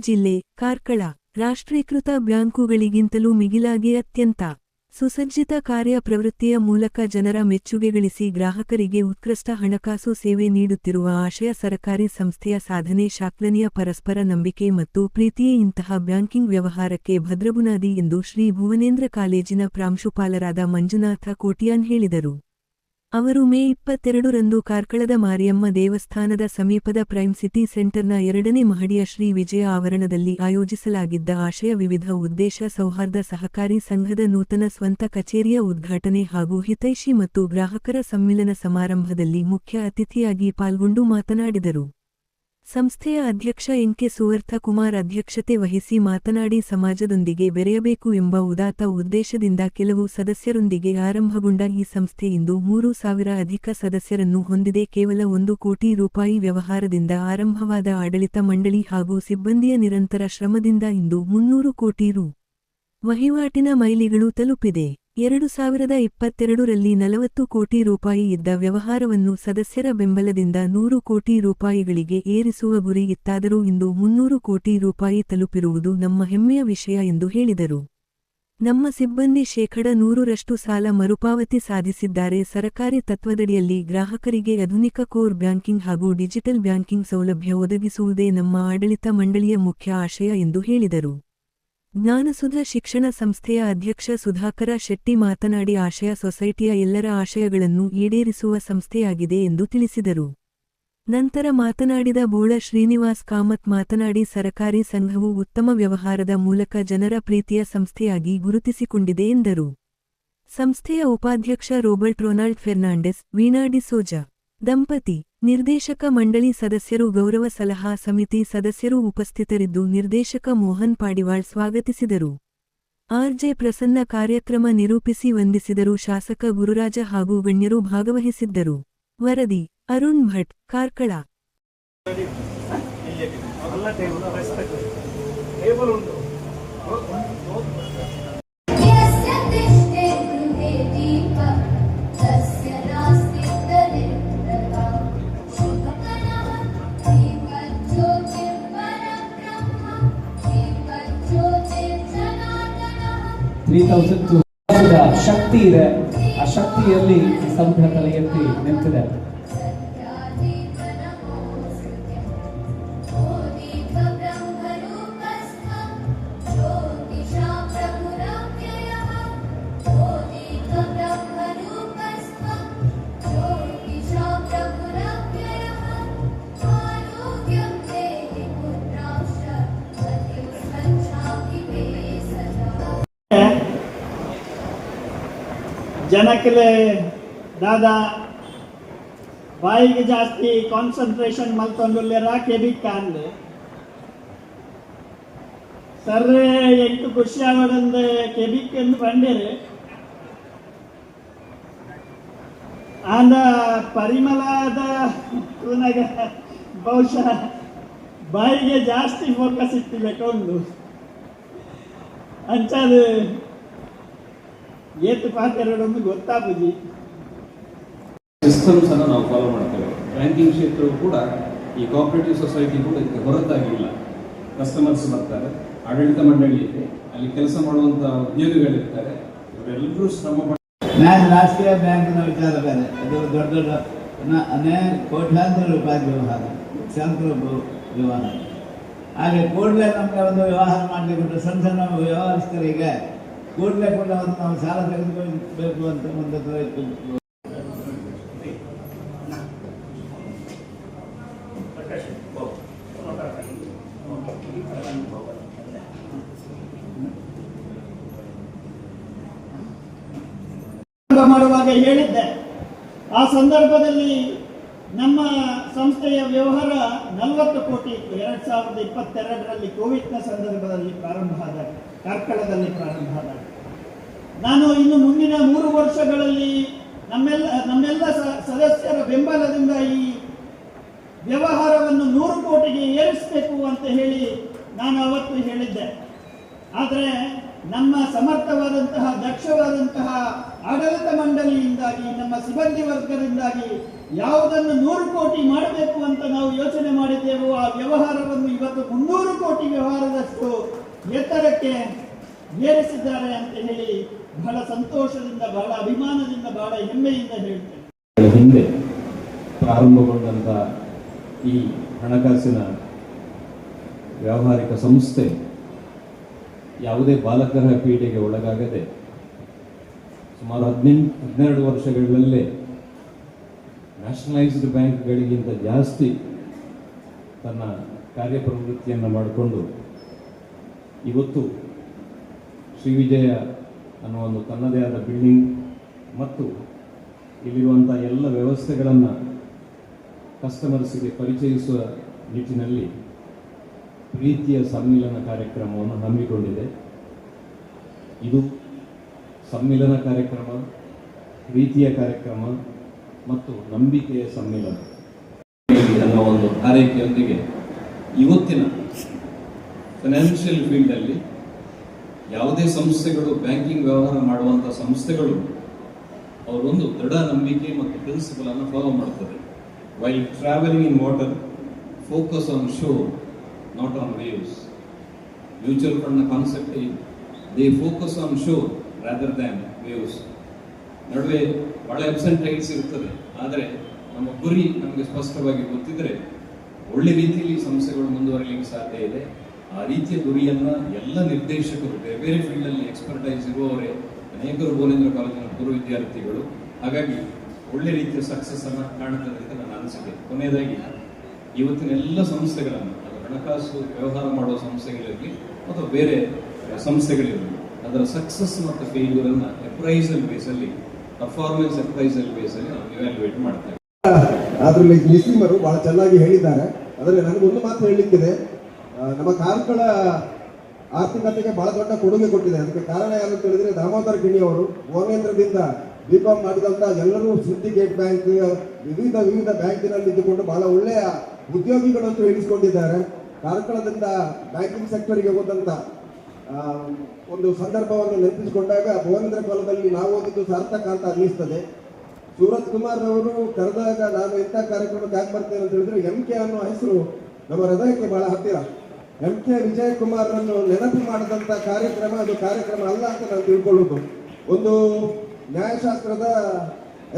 ಜಿಲ್ಲೆ ಕಾರ್ಕಳ ರಾಷ್ಟ್ರೀಕೃತ ಬ್ಯಾಂಕುಗಳಿಗಿಂತಲೂ ಮಿಗಿಲಾಗಿ ಅತ್ಯಂತ ಸುಸಜ್ಜಿತ ಕಾರ್ಯಪ್ರವೃತ್ತಿಯ ಮೂಲಕ ಜನರ ಮೆಚ್ಚುಗೆ ಗಳಿಸಿ ಗ್ರಾಹಕರಿಗೆ ಉತ್ಕೃಷ್ಟ ಹಣಕಾಸು ಸೇವೆ ನೀಡುತ್ತಿರುವ ಆಶಯ ಸರಕಾರಿ ಸಂಸ್ಥೆಯ ಸಾಧನೆ ಶಾಕ್ಲನೀಯ. ಪರಸ್ಪರ ನಂಬಿಕೆ ಮತ್ತು ಪ್ರೀತಿಯೇ ಇಂತಹ ಬ್ಯಾಂಕಿಂಗ್ ವ್ಯವಹಾರಕ್ಕೆ ಭದ್ರಬುನಾದಿ ಎಂದು ಶ್ರೀ ಭುವನೇಂದ್ರ ಕಾಲೇಜಿನ ಪ್ರಾಂಶುಪಾಲರಾದ ಮಂಜುನಾಥ ಕೋಟಿಯಾನ್ ಹೇಳಿದರು. ಅವರು ಮೇ 22ರಂದು ಕಾರ್ಕಳದ ಮಾರಿಯಮ್ಮ ದೇವಸ್ಥಾನದ ಸಮೀಪದ ಪ್ರೈಮ್ ಸಿಟಿ ಸೆಂಟರ್ನ 2ನೇ ಮಹಡಿಯ ಶ್ರೀ ವಿಜಯ ಆವರಣದಲ್ಲಿ ಆಯೋಜಿಸಲಾಗಿದ್ದ ಆಶಯ ವಿವಿಧ ಉದ್ದೇಶ ಸೌಹಾರ್ದ ಸಹಕಾರಿ ಸಂಘದ ನೂತನ ಸ್ವಂತ ಕಚೇರಿಯ ಉದ್ಘಾಟನೆ ಹಾಗೂ ಹಿತೈಷಿ ಮತ್ತು ಗ್ರಾಹಕರ ಸಮ್ಮಿಲನ ಸಮಾರಂಭದಲ್ಲಿ ಮುಖ್ಯ ಅತಿಥಿಯಾಗಿ ಪಾಲ್ಗೊಂಡು ಮಾತನಾಡಿದರು. ಸಂಸ್ಥೆಯ ಅಧ್ಯಕ್ಷ ಎನ್.ಕೆ. ಸುವರ್ಥ ಕುಮಾರ್ ಅಧ್ಯಕ್ಷತೆ ವಹಿಸಿ ಮಾತನಾಡಿ, ಸಮಾಜದೊಂದಿಗೆ ಬೆರೆಯಬೇಕು ಎಂಬ ಉದಾತ್ತ ಉದ್ದೇಶದಿಂದ ಕೆಲವು ಸದಸ್ಯರೊಂದಿಗೆ ಆರಂಭಗೊಂಡ ಈ ಸಂಸ್ಥೆ ಇಂದು 3,000 ಅಧಿಕ ಸದಸ್ಯರನ್ನು ಹೊಂದಿದೆ. ಕೇವಲ 1 ಕೋಟಿ ರೂಪಾಯಿ ವ್ಯವಹಾರದಿಂದ ಆರಂಭವಾದ ಆಡಳಿತ ಮಂಡಳಿ ಹಾಗೂ ಸಿಬ್ಬಂದಿಯ ನಿರಂತರ ಶ್ರಮದಿಂದ ಇಂದು 300 ಕೋಟಿ ರು. ವಹಿವಾಟಿನ ಮೈಲಿಗಳು ತಲುಪಿದೆ. 2022ರಲ್ಲಿ 40 ಕೋಟಿ ರೂಪಾಯಿ ಇದ್ದ ವ್ಯವಹಾರವನ್ನು ಸದಸ್ಯರ ಬೆಂಬಲದಿಂದ 100 ಕೋಟಿ ರೂಪಾಯಿಗಳಿಗೆ ಏರಿಸುವ ಗುರಿ ಇತ್ತಾದರೂ ಇಂದು 300 ಕೋಟಿ ರೂಪಾಯಿ ತಲುಪಿರುವುದು ನಮ್ಮ ಹೆಮ್ಮೆಯ ವಿಷಯ ಎಂದು ಹೇಳಿದರು. ನಮ್ಮ ಸಿಬ್ಬಂದಿ 100% ಸಾಲ ಮರುಪಾವತಿ ಸಾಧಿಸಿದ್ದಾರೆ. ಸರಕಾರಿ ತತ್ವದಡಿಯಲ್ಲಿ ಗ್ರಾಹಕರಿಗೆ ಆಧುನಿಕ ಕೋರ್ ಬ್ಯಾಂಕಿಂಗ್ ಹಾಗೂ ಡಿಜಿಟಲ್ ಬ್ಯಾಂಕಿಂಗ್ ಸೌಲಭ್ಯ ಒದಗಿಸುವುದೇ ನಮ್ಮ ಆಡಳಿತ ಮಂಡಳಿಯ ಮುಖ್ಯ ಆಶಯ ಎಂದು ಹೇಳಿದರು. ಜ್ಞಾನಸುಧ ಶಿಕ್ಷಣ ಸಂಸ್ಥೆಯ ಅಧ್ಯಕ್ಷ ಸುಧಾಕರ ಶೆಟ್ಟಿ ಮಾತನಾಡಿ, ಆಶಯ ಸೊಸೈಟಿಯ ಎಲ್ಲರ ಆಶಯಗಳನ್ನು ಈಡೇರಿಸುವ ಸಂಸ್ಥೆಯಾಗಿದೆ ಎಂದು ತಿಳಿಸಿದರು. ನಂತರ ಮಾತನಾಡಿದ ಬೋಳ ಶ್ರೀನಿವಾಸ್ ಕಾಮತ್ ಮಾತನಾಡಿ, ಸರಕಾರಿ ಸಂಘವು ಉತ್ತಮ ವ್ಯವಹಾರದ ಮೂಲಕ ಜನರ ಪ್ರೀತಿಯ ಸಂಸ್ಥೆಯಾಗಿ ಗುರುತಿಸಿಕೊಂಡಿದೆ ಎಂದರು. ಸಂಸ್ಥೆಯ ಉಪಾಧ್ಯಕ್ಷ ರೋಬರ್ಟ್ ರೊನಾಲ್ಡ್ ಫೆರ್ನಾಂಡೆಸ್, ವೀಣಾ ಡಿಸೋಜಾ ದಂಪತಿ, ನಿರ್ದೇಶಕ ಮಂಡಳಿ ಸದಸ್ಯರು, ಗೌರವ ಸಲಹಾ ಸಮಿತಿ ಸದಸ್ಯರು ಉಪಸ್ಥಿತರಿದ್ದು ನಿರ್ದೇಶಕ ಮೋಹನ್ ಪಾಡಿವಾಳ್ ಸ್ವಾಗತಿಸಿದರು. ಆರ್.ಜೆ. ಪ್ರಸನ್ನ ಕಾರ್ಯಕ್ರಮ ನಿರೂಪಿಸಿ ವಂದಿಸಿದರು. ಶಾಸಕ ಗುರುರಾಜ ಹಾಗೂ ಗಣ್ಯರು ಭಾಗವಹಿಸಿದ್ದರು. ವರದಿ ಅರುಣ್ ಭಟ್, ಕಾರ್ಕಳ. ಶಕ್ತಿ ಇದೆ. ಆ ಶಕ್ತಿಯಲ್ಲಿ ಸಂಘ ತಲೆ ಎತ್ತಿ ನಿಂತಿದೆ. ಜನಕ್ಕೆ ದಾದ ಬಾಯಿಗೆ ಜಾಸ್ತಿ ಕಾನ್ಸಂಟ್ರೇಷನ್ ಮಲ್ತೊಂದುಲ್ಲೆರ ಕೆಬಿಕ್ ಕಾನ್ಲೆ ಸರ್ರೆ ಎಂಟು ಖುಷಿ ಆಗೋದಂದ್ರೆ ಕೆಬಿಕ್ ಎಂದು ಬಂದಿರು ಆಂದ ಪರಿಮಳದ ತೂನಾಗ ಬಹುಶಃ ಬಾಯಿಗೆ ಜಾಸ್ತಿ ಫೋಕಸ್ ಇಟ್ಟಿಬೇಕು ಅಂಚದು ಏತು ಪಾತ್ರೆರಡೊಂದು ಗೊತ್ತಾಗುದು. ಸಿಸ್ಟಮ್ಸ್ ಅನ್ನು ನಾವು ಫಾಲೋ ಮಾಡ್ತೇವೆ. ಬ್ಯಾಂಕಿಂಗ್ ಕ್ಷೇತ್ರವು ಕೂಡ ಈ ಕೋಆಪರೇಟಿವ್ ಸೊಸೈಟಿ ಕೂಡ ಇದಕ್ಕೆ ಹೊರತಾಗಿಲ್ಲ. ಕಸ್ಟಮರ್ಸ್ ಬರ್ತಾರೆ, ಆಡಳಿತ ಮಂಡಳಿ ಇದೆ, ಅಲ್ಲಿ ಕೆಲಸ ಮಾಡುವಂಥ ಉದ್ಯೋಗಿಗಳಿರ್ತಾರೆ, ಇವರೆಲ್ಲರೂ ಶ್ರಮ ನಾನು ರಾಷ್ಟ್ರೀಯ ಬ್ಯಾಂಕಿನ ವಿಚಾರ ಬೇರೆ. ಅದು ದೊಡ್ಡ ದೊಡ್ಡ ಅನೇಕ ಕೋಟ್ಯಾಂತರ ರೂಪಾಯಿ ವ್ಯವಹಾರ, ಲಕ್ಷಾಂತರ ವ್ಯವಹಾರ. ಹಾಗೆ ಕೂಡಲೇ ನಮಗೆ ಒಂದು ವ್ಯವಹಾರ ಮಾಡಲಿಕ್ಕೆ ಸಣ್ಣ ಸಣ್ಣ ವ್ಯವಹಾರಸ್ಥರಿಗೆ ಕೂಡಲೇ ಕೂಡ ನಾವು ಸಾಲ ತೆಗೆದುಕೊಳ್ಬೇಕು ಅಂತ ಒಂದು ಮಾಡುವಾಗ ಹೇಳಿದ್ದೆ. ಆ ಸಂದರ್ಭದಲ್ಲಿ ನಮ್ಮ ಸಂಸ್ಥೆಯ ವ್ಯವಹಾರ 40 ಕೋಟಿ ಇತ್ತು. 2022ರಲ್ಲಿ ಕೋವಿಡ್ನ ಸಂದರ್ಭದಲ್ಲಿ ಪ್ರಾರಂಭ ಆದಾಗ, ಕಾರ್ಕಳದಲ್ಲಿ ಪ್ರಾರಂಭ ಆದಾಗ ನಾನು ಇನ್ನು ಮುಂದಿನ 3 ವರ್ಷಗಳಲ್ಲಿ ನಮ್ಮೆಲ್ಲ ಸದಸ್ಯರ ಬೆಂಬಲದಿಂದ ಈ ವ್ಯವಹಾರವನ್ನು 100 ಕೋಟಿಗೆ ಏರಿಸಬೇಕು ಅಂತ ಹೇಳಿ ನಾನು ಅವತ್ತು ಹೇಳಿದ್ದೆ. ಆದರೆ ನಮ್ಮ ಸಮರ್ಥವಾದಂತಹ ದಕ್ಷವಾದಂತಹ ಆಡಳಿತ ಮಂಡಳಿಯಿಂದಾಗಿ, ನಮ್ಮ ಸಿಬ್ಬಂದಿ ವರ್ಗದಿಂದಾಗಿ ಯಾವುದನ್ನು 100 ಕೋಟಿ ಮಾಡಬೇಕು ಅಂತ ನಾವು ಯೋಚನೆ ಮಾಡಿದ್ದೇವೋ ಆ ವ್ಯವಹಾರವನ್ನು ಇವತ್ತು 300 ಕೋಟಿ ವ್ಯವಹಾರದಷ್ಟು ಎತ್ತರಕ್ಕೆ ಏರಿಸಿದ್ದಾರೆ ಅಂತ ಹೇಳಿ ಬಹಳ ಸಂತೋಷದಿಂದ, ಬಹಳ ಅಭಿಮಾನದಿಂದ, ಬಹಳ ಹೆಮ್ಮೆಯಿಂದ ಹೇಳ್ತೇನೆ. ಹಿಂದೆ ಪ್ರಾರಂಭಗೊಂಡಂಥ ಈ ಹಣಕಾಸಿನ ವ್ಯಾವಹಾರಿಕ ಸಂಸ್ಥೆ ಯಾವುದೇ ಬಾಲಕರ ಪೀಡೆಗೆ ಒಳಗಾಗದೆ ಸುಮಾರು 12 ವರ್ಷಗಳಲ್ಲೇ ನ್ಯಾಷನಲೈಸ್ಡ್ ಬ್ಯಾಂಕ್ಗಳಿಗಿಂತ ಜಾಸ್ತಿ ತನ್ನ ಕಾರ್ಯಪ್ರವೃತ್ತಿಯನ್ನು ಮಾಡಿಕೊಂಡು ಇವತ್ತು ಶ್ರೀವಿಜಯ ಅನ್ನೋ ಒಂದು ತನ್ನದೇ ಆದ ಬಿಲ್ಡಿಂಗ್ ಮತ್ತು ಇಲ್ಲಿರುವಂಥ ಎಲ್ಲ ವ್ಯವಸ್ಥೆಗಳನ್ನು ಕಸ್ಟಮರ್ಸ್ಗೆ ಪರಿಚಯಿಸುವ ನಿಟ್ಟಿನಲ್ಲಿ ಪ್ರೀತಿಯ ಸಮ್ಮಿಲನ ಕಾರ್ಯಕ್ರಮವನ್ನು ಹಮ್ಮಿಕೊಂಡಿದೆ. ಇದು ಸಮ್ಮಿಲನ ಕಾರ್ಯಕ್ರಮ, ಪ್ರೀತಿಯ ಕಾರ್ಯಕ್ರಮ ಮತ್ತು ನಂಬಿಕೆಯ ಸಮ್ಮಿಲನ ಅನ್ನೋ ಒಂದು ಹಾರೈಕೆಯೊಂದಿಗೆ ಇವತ್ತಿನ ಫೈನಾನ್ಷಿಯಲ್ ಫೀಲ್ಡಲ್ಲಿ ಯಾವುದೇ ಸಂಸ್ಥೆಗಳು, ಬ್ಯಾಂಕಿಂಗ್ ವ್ಯವಹಾರ ಮಾಡುವಂಥ ಸಂಸ್ಥೆಗಳು ಅವರೊಂದು ದೃಢ ನಂಬಿಕೆ ಮತ್ತು ಪ್ರಿನ್ಸಿಪಲ್ ಅನ್ನು ಫಾಲೋ ಮಾಡ್ತದೆ. While travelling in water, focus on shore, not on waves. Mutual ಫಂಡ್ನ ಕಾನ್ಸೆಪ್ಟ್ ಇದೆ, they focus on shore rather than waves. ನಡುವೆ ಬಹಳ ಅಬ್ಸೆಂಟ್ ರೈಟ್ಸ್ ಇರ್ತದೆ, ಆದರೆ ನಮ್ಮ ಗುರಿ ನಮಗೆ ಸ್ಪಷ್ಟವಾಗಿ ಗೊತ್ತಿದ್ರೆ ಒಳ್ಳೆ ರೀತಿಯಲ್ಲಿ ಸಂಸ್ಥೆಗಳು ಮುಂದುವರಿಲಿಕ್ಕೆ ಸಾಧ್ಯ ಇದೆ. ಆ ರೀತಿಯ ಗುರಿಯನ್ನು ಎಲ್ಲ ನಿರ್ದೇಶಕರು, ಬೇರೆ ಬೇರೆ ಫೀಲ್ಡಲ್ಲಿ ಎಕ್ಸ್ಪರ್ಟೈಸ್ ಇರುವವರೇ ಅನೇಕರು ಭುವನೇಂದ್ರ ಕಾಲೇಜಿನ ಪೂರ್ವ ವಿದ್ಯಾರ್ಥಿಗಳು. ಹಾಗಾಗಿ ಒಳ್ಳೆ ರೀತಿಯ ಸಕ್ಸಸ್ ಅನ್ನು ಕಾಣುತ್ತದೆ ಅಂತ ನನ್ನ ಅನಿಸಿಕೆ. ಕೊನೆಯದಾಗಿ ಇವತ್ತಿನ ಎಲ್ಲ ಸಂಸ್ಥೆಗಳನ್ನು, ಅದು ಹಣಕಾಸು ವ್ಯವಹಾರ ಮಾಡುವ ಸಂಸ್ಥೆಗಳಿರಲಿ ಅಥವಾ ಬೇರೆ ಸಂಸ್ಥೆಗಳಿರಲಿ, ಅದರ ಸಕ್ಸಸ್ ಮತ್ತು ಫೇಲ್ಯೂರ್ ಅನ್ನು ಅಪ್ರೈಸಲ್ ಬೇಸಲ್ಲಿ, ಪರ್ಫಾರ್ಮೆನ್ಸ್ ಅಪ್ರೈಸಲ್ ಬೇಸಲ್ಲಿ ನಾವು ಇವ್ಯಾಲ್ಯೂಯೇಟ್ ಮಾಡ್ತೇವೆ. ಅದರಲ್ಲಿ ನಿಸ್ಸೀಮರು ಬಹಳ ಚೆನ್ನಾಗಿ ಹೇಳಿದ್ದಾರೆ. ಅದರಲ್ಲಿ ನನಗೆ ಒಂದು ಮಾತು ಹೇಳಲಿಕ್ಕಿದೆ. ನಮ್ಮ ಕಾರ್ಕಳ ಆರ್ಥಿಕತೆಗೆ ಬಹಳ ದೊಡ್ಡ ಕೊಡುಗೆ ಕೊಟ್ಟಿದೆ. ಅದಕ್ಕೆ ಕಾರಣ ಯಾರು ಅಂತ ಹೇಳಿದ್ರೆ ದಾಮೋದರ ಕಿಣಿ ಅವರು. ಭುವನೇಂದ್ರದಿಂದ B.Com ಮಾಡಿದಂಥ ಎಲ್ಲರೂ ಸಿಂಡಿಕೇಟ್ ಬ್ಯಾಂಕ್, ವಿವಿಧ ಬ್ಯಾಂಕಿನಲ್ಲಿ ಇದ್ದುಕೊಂಡು ಬಹಳ ಒಳ್ಳೆಯ ಉದ್ಯೋಗಿಗಳು ಅಂತ ಹೇಳಿಸಿಕೊಂಡಿದ್ದಾರೆ. ಕಾರ್ಕಳದಿಂದ ಬ್ಯಾಂಕಿಂಗ್ ಸೆಕ್ಟರ್ಗೆ ಹೋದಂಥ ಒಂದು ಸಂದರ್ಭವನ್ನು ನೆನಪಿಸಿಕೊಂಡಾಗ ಭುವನೇಂದ್ರ ಕಾಲದಲ್ಲಿ ನಾವು ಓದಿದ್ದು ಸಾರ್ಥಕ ಅಂತ ಅನ್ನಿಸ್ತದೆ. ಸೂರತ್ ಕುಮಾರ್ ಅವರು ಕರೆದಾಗ ನಾನು ಇಂಥ ಕಾರ್ಯಕ್ರಮಕ್ಕೆ ಯಾಕೆ ಬರ್ತೇನೆ ಅಂತ ಹೇಳಿದ್ರೆ MK ಅನ್ನೋ ಹೆಸರು ನಮ್ಮ ಹೃದಯಕ್ಕೆ ಬಹಳ ಹತ್ತಿರ. MK ವಿಜಯ್ ಕುಮಾರ್ರನ್ನು ನೆನಪು ಮಾಡಿದಂಥ ಕಾರ್ಯಕ್ರಮ ಅದು ಕಾರ್ಯಕ್ರಮ ಅಲ್ಲ ಅಂತ ನಾನು ತಿಳ್ಕೊಳ್ಳೋದು. ಒಂದು ನ್ಯಾಯಶಾಸ್ತ್ರದ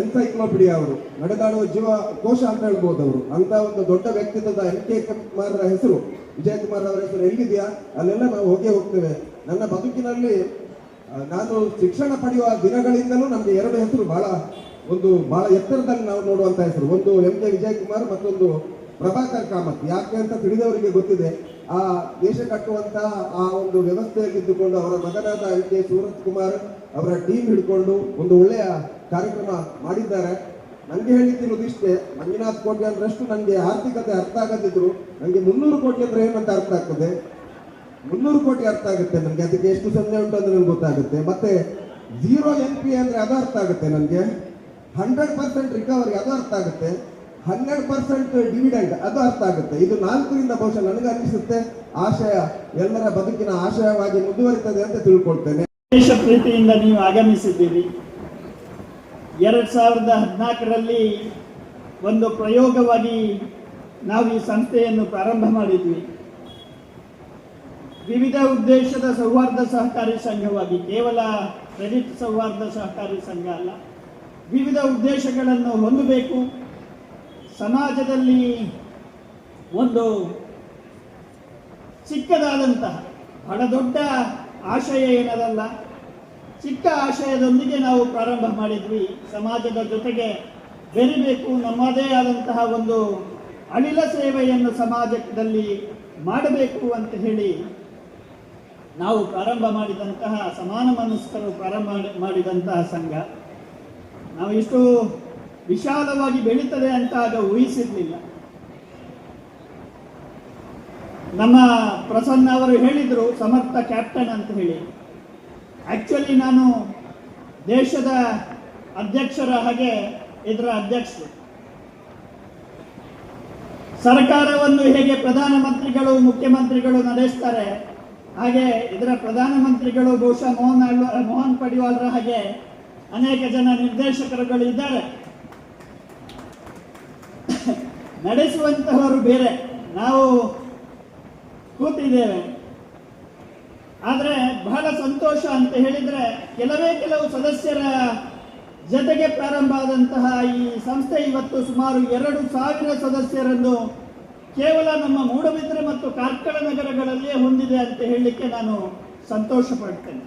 ಎನ್ಸೈಕ್ಲೋಪಿಡಿಯಾ ಅವರು, ನಡೆದಾಡುವ ಜೀವ ಕೋಶ ಅಂತ ಹೇಳ್ಬೋದು ಅವರು. ಅಂತ ಒಂದು ದೊಡ್ಡ ವ್ಯಕ್ತಿತ್ವದ MK ಕುಮಾರ್ ಹೆಸರು, ವಿಜಯ್ ಕುಮಾರ್ ಅವರ ಹೆಸರು ಎಲ್ಲಿದೆಯಾ ಅಲ್ಲೆಲ್ಲ ನಾವು ಹೋಗ್ತೇವೆ. ನನ್ನ ಬದುಕಿನಲ್ಲಿ ನಾನು ಶಿಕ್ಷಣ ಪಡೆಯುವ ದಿನಗಳಿಂದಲೂ ನಮಗೆ 2 ಹೆಸರು ಬಹಳ ಎತ್ತರದಲ್ಲಿ ನಾವು ನೋಡುವಂತ ಹೆಸರು. ಒಂದು MK ವಿಜಯ್ ಕುಮಾರ್, ಮತ್ತೊಂದು ಪ್ರಭಾಕರ್ ಕಾಮತ್. ಯಾಕೆ ಅಂತ ತಿಳಿದವರಿಗೆ ಗೊತ್ತಿದೆ. ಆ ದೇಶ ಕಟ್ಟುವಂತಹ ಆ ಒಂದು ವ್ಯವಸ್ಥೆಯಲ್ಲಿದ್ದುಕೊಂಡು ಅವರ ಮಗನಾದ MK ಸೂರತ್ ಕುಮಾರ್ ಅವರ ಟೀಮ್ ಹಿಡ್ಕೊಂಡು ಒಂದು ಒಳ್ಳೆಯ ಕಾರ್ಯಕ್ರಮ ಮಾಡಿದ್ದಾರೆ. ನನಗೆ ಹೇಳಿದ್ದಿರೋದು ಇಷ್ಟೇ, ಮಂಜುನಾಥ್ ಕೋಟಿ ಅಂದ್ರಷ್ಟು ನನಗೆ ಆರ್ಥಿಕತೆ ಅರ್ಥ ಆಗದಿದ್ರು ನನಗೆ 300 ಕೋಟಿ ಅಂದ್ರೆ ಏನಂತ ಅರ್ಥ ಆಗ್ತದೆ. 300 ಕೋಟಿ ಅರ್ಥ ಆಗುತ್ತೆ ನನಗೆ. ಅದಕ್ಕೆ ಎಷ್ಟು ಸೊನ್ನೆ ಉಂಟು ಅಂದ್ರೆ ನನಗೆ ಗೊತ್ತಾಗುತ್ತೆ. ಮತ್ತೆ 0 NPA ಅಂದ್ರೆ ಅದು ಅರ್ಥ ಆಗುತ್ತೆ ನನಗೆ. 100% ರಿಕವರಿ ಅದು ಅರ್ಥ ಆಗುತ್ತೆ. 100% ಡಿವಿಡೆಂಡ್ ಅದು ಅರ್ಥ ಆಗುತ್ತೆ. ಇದು 4ರಿಂದ ಬಹುಶಃ ನನಗೆ ಅನಿಸುತ್ತೆ ಆಶಯ ಎಲ್ಲರ ಬದುಕಿನ ಆಶಯವಾಗಿ ಮುಂದುವರಿತದೆ ಅಂತ ತಿಳ್ಕೊಳ್ತೇನೆ. ದೇಶ ಪ್ರೀತಿಯಿಂದ ನೀವು ಆಗಮಿಸಿದ್ದೀರಿ. 2014ರಲ್ಲಿ ಒಂದು ಪ್ರಯೋಗವಾಗಿ ನಾವು ಈ ಸಂಸ್ಥೆಯನ್ನು ಪ್ರಾರಂಭ ಮಾಡಿದ್ವಿ. ವಿವಿಧ ಉದ್ದೇಶದ ಸೌಹಾರ್ದ ಸಹಕಾರಿ ಸಂಘವಾಗಿ, ಕೇವಲ ಕ್ರೆಡಿಟ್ ಸೌಹಾರ್ದ ಸಹಕಾರಿ ಸಂಘ ಅಲ್ಲ, ವಿವಿಧ ಉದ್ದೇಶಗಳನ್ನು ಹೊಂದಬೇಕು. ಸಮಾಜದಲ್ಲಿ ಒಂದು ಚಿಕ್ಕದಾದಂತಹ ಬಹಳ ದೊಡ್ಡ ಆಶಯ ಏನದಲ್ಲ, ಚಿಕ್ಕ ಆಶಯದೊಂದಿಗೆ ನಾವು ಪ್ರಾರಂಭ ಮಾಡಿದ್ವಿ. ಸಮಾಜದ ಜೊತೆಗೆ ಬೆರಿಬೇಕು, ನಮ್ಮದೇ ಆದಂತಹ ಒಂದು ಅಳಿಲ ಸೇವೆಯನ್ನು ಸಮಾಜದಲ್ಲಿ ಮಾಡಬೇಕು ಅಂತ ಹೇಳಿ ನಾವು ಪ್ರಾರಂಭ ಮಾಡಿದಂತಹ, ಸಮಾನ ಮನಸ್ಕರು ಪ್ರಾರಂಭ ಮಾಡಿದಂತಹ ಸಂಘ. ನಾವು ಇಷ್ಟು ವಿಶಾಲವಾಗಿ ಬೆಳೀತದೆ ಅಂತ ಆಗ ಊಹಿಸಿರ್ಲಿಲ್ಲ. ನಮ್ಮ ಪ್ರಸನ್ನ ಅವರು ಹೇಳಿದರು ಸಮರ್ಥ ಕ್ಯಾಪ್ಟನ್ ಅಂತ ಹೇಳಿ. ಆಕ್ಚುಲಿ ನಾನು ದೇಶದ ಅಧ್ಯಕ್ಷರ ಹಾಗೆ ಇದರ ಅಧ್ಯಕ್ಷರು. ಸರ್ಕಾರವನ್ನು ಹೇಗೆ ಪ್ರಧಾನಮಂತ್ರಿಗಳು ಮುಖ್ಯಮಂತ್ರಿಗಳು ನಡೆಸ್ತಾರೆ, ಹಾಗೆ ಇದರ ಪ್ರಧಾನಮಂತ್ರಿಗಳು ಬಹುಶಃ ಮೋಹನ್ ಪಡಿವಾಲ್ರ ಹಾಗೆ ಅನೇಕ ಜನ ನಿರ್ದೇಶಕರುಗಳು ಇದ್ದಾರೆ. ನಡೆಸುವಂತಹವರು ಬೇರೆ, ನಾವು ಕೂತಿದ್ದೇವೆ. ಆದರೆ ಬಹಳ ಸಂತೋಷ ಅಂತ ಹೇಳಿದರೆ ಕೆಲವು ಸದಸ್ಯರ ಜೊತೆಗೆ ಪ್ರಾರಂಭ ಆದಂತಹ ಈ ಸಂಸ್ಥೆ ಇವತ್ತು ಸುಮಾರು 2,000 ಸದಸ್ಯರನ್ನು ಕೇವಲ ನಮ್ಮ ಮೂಡಬಿದ್ರೆ ಮತ್ತು ಕಾರ್ಕಳ ನಗರಗಳಲ್ಲಿಯೇ ಹೊಂದಿದೆ ಅಂತ ಹೇಳಲಿಕ್ಕೆ ನಾನು ಸಂತೋಷ ಪಡ್ತೇನೆ.